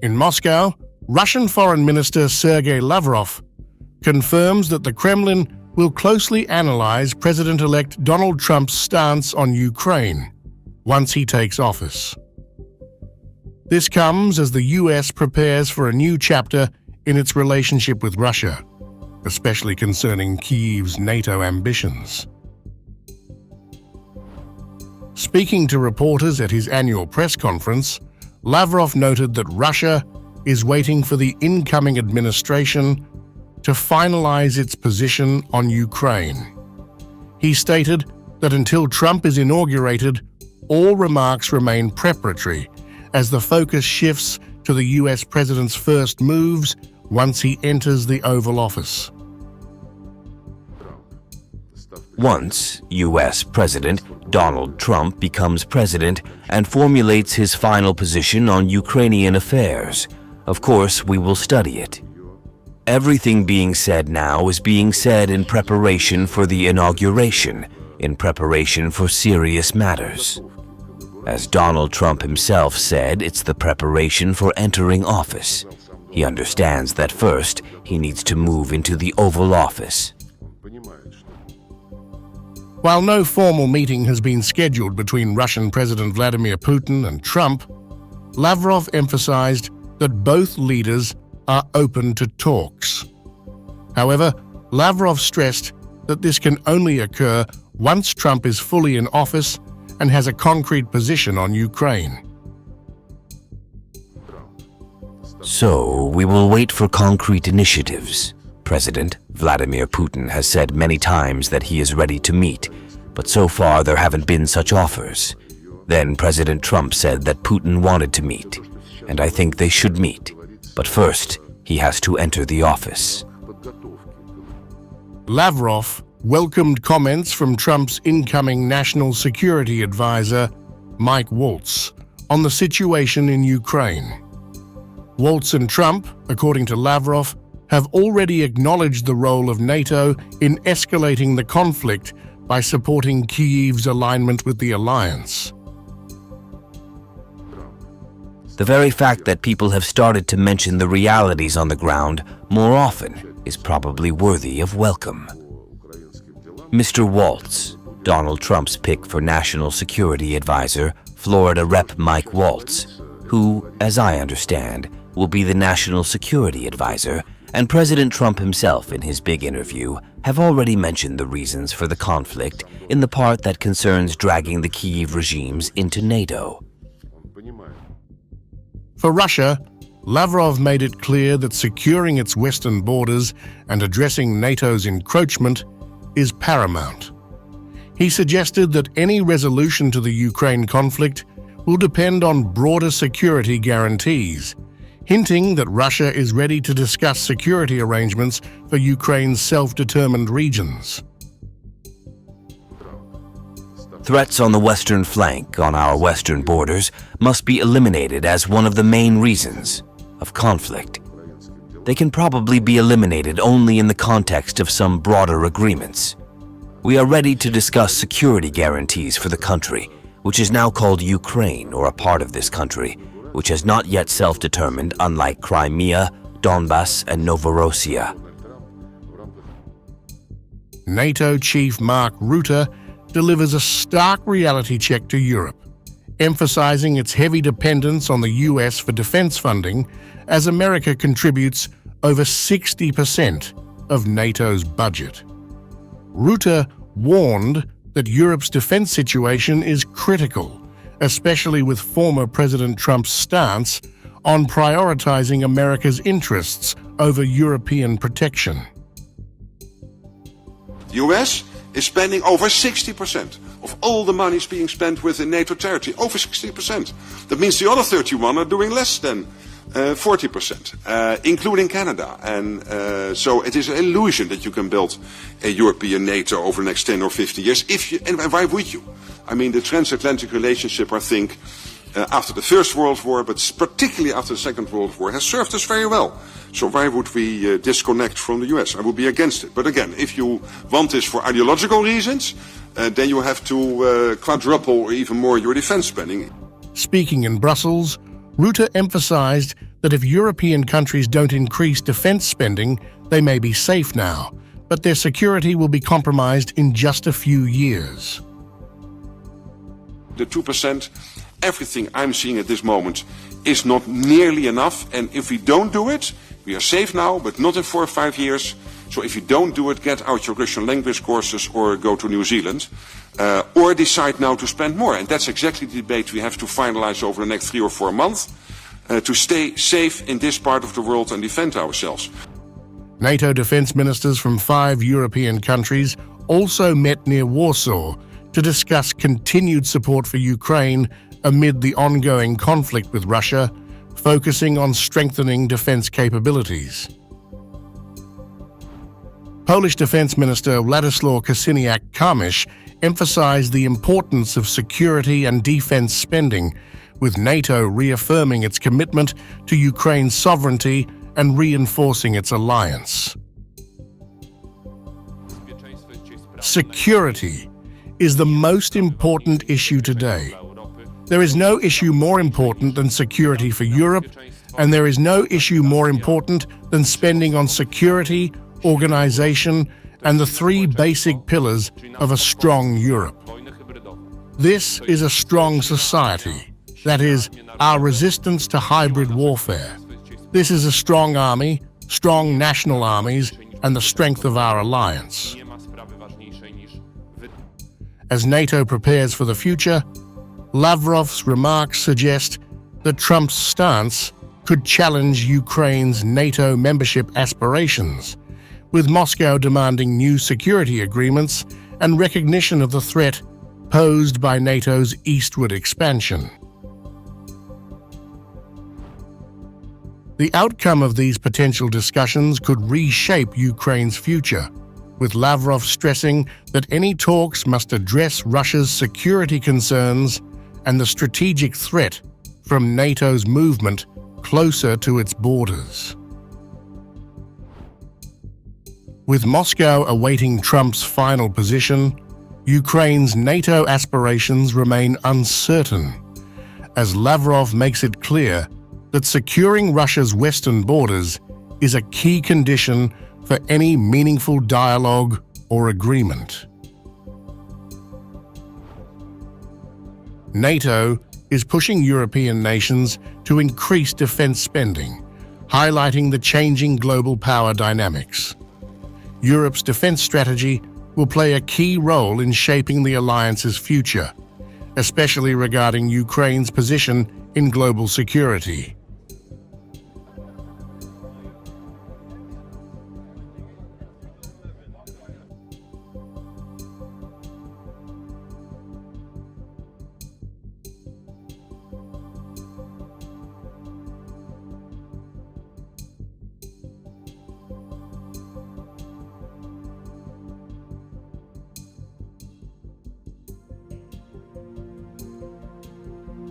In Moscow, Russian Foreign Minister Sergey Lavrov confirms that the Kremlin will closely analyze President-elect Donald Trump's stance on Ukraine once he takes office. This comes as the US prepares for a new chapter in its relationship with Russia, especially concerning Kyiv's NATO ambitions. Speaking to reporters at his annual press conference, Lavrov noted that Russia is waiting for the incoming administration to finalize its position on Ukraine. He stated that until Trump is inaugurated, all remarks remain preparatory as the focus shifts to the US president's first moves once he enters the Oval Office. Once US President Donald Trump becomes president and formulates his final position on Ukrainian affairs, of course we will study it. Everything being said now is being said in preparation for the inauguration, in preparation for serious matters. As Donald Trump himself said, it's the preparation for entering office. He understands that first he needs to move into the Oval Office. While no formal meeting has been scheduled between Russian President Vladimir Putin and Trump, Lavrov emphasized that both leaders are open to talks. However, Lavrov stressed that this can only occur once Trump is fully in office and has a concrete position on Ukraine. So, we will wait for concrete initiatives. President Vladimir Putin has said many times that he is ready to meet, but so far there haven't been such offers. Then President Trump said that Putin wanted to meet, and I think they should meet. But first, he has to enter the office. Lavrov welcomed comments from Trump's incoming National Security Advisor, Mike Waltz, on the situation in Ukraine. Waltz and Trump, according to Lavrov, have already acknowledged the role of NATO in escalating the conflict by supporting Kyiv's alignment with the alliance. The very fact that people have started to mention the realities on the ground more often is probably worthy of welcome. Mr. Waltz, Donald Trump's pick for National Security Advisor, Florida Rep. Mike Waltz, who, as I understand, will be the National Security Advisor, and President Trump himself in his big interview have already mentioned the reasons for the conflict in the part that concerns dragging the Kyiv regimes into NATO. For Russia, Lavrov made it clear that securing its western borders and addressing NATO's encroachment is paramount. He suggested that any resolution to the Ukraine conflict will depend on broader security guarantees, hinting that Russia is ready to discuss security arrangements for Ukraine's self-determined regions. Threats on the western flank, on our western borders, must be eliminated as one of the main reasons of conflict. They can probably be eliminated only in the context of some broader agreements. We are ready to discuss security guarantees for the country, which is now called Ukraine, or a part of this country, which has not yet self-determined, unlike Crimea, Donbass, and Novorossiya. NATO chief Mark Rutte delivers a stark reality check to Europe, emphasizing its heavy dependence on the US for defense funding as America contributes over 60% of NATO's budget. Rutte warned that Europe's defense situation is critical, especially with former President Trump's stance on prioritizing America's interests over European protection. The US is spending over 60% of all the money is being spent within NATO territory, over 60%. That means the other 31 are doing less than 40%, including Canada. And so it is an illusion that you can build a European NATO over the next 10 or 15 years. And why would you? I mean, the transatlantic relationship, I think, after the First World War, but particularly after the Second World War, has served us very well. So why would we disconnect from the US? I would be against it. But again, if you want this for ideological reasons, then you have to quadruple or even more your defense spending. Speaking in Brussels, Rutte emphasized that if European countries don't increase defense spending, they may be safe now, but their security will be compromised in just a few years. The 2%, everything I'm seeing at this moment is not nearly enough, and if we don't do it, we are safe now, but not in 4 or 5 years. So if you don't do it, get out your Russian language courses or go to New Zealand, or decide now to spend more. And that's exactly the debate we have to finalize over the next 3 or 4 months to stay safe in this part of the world and defend ourselves. NATO defense ministers from 5 European countries also met near Warsaw to discuss continued support for Ukraine amid the ongoing conflict with Russia, focusing on strengthening defense capabilities. Polish Defense Minister Władysław Kosiniak-Kamysz emphasized the importance of security and defense spending, with NATO reaffirming its commitment to Ukraine's sovereignty and reinforcing its alliance. Security is the most important issue today. There is no issue more important than security for Europe, and there is no issue more important than spending on security, organization, and the 3 basic pillars of a strong Europe. This is a strong society, that is, our resistance to hybrid warfare. This is a strong army, strong national armies, and the strength of our alliance. As NATO prepares for the future, Lavrov's remarks suggest that Trump's stance could challenge Ukraine's NATO membership aspirations, with Moscow demanding new security agreements and recognition of the threat posed by NATO's eastward expansion. The outcome of these potential discussions could reshape Ukraine's future, with Lavrov stressing that any talks must address Russia's security concerns and the strategic threat from NATO's movement closer to its borders. With Moscow awaiting Trump's final position, Ukraine's NATO aspirations remain uncertain, as Lavrov makes it clear that securing Russia's western borders is a key condition for any meaningful dialogue or agreement. NATO is pushing European nations to increase defense spending, highlighting the changing global power dynamics. Europe's defense strategy will play a key role in shaping the alliance's future, especially regarding Ukraine's position in global security.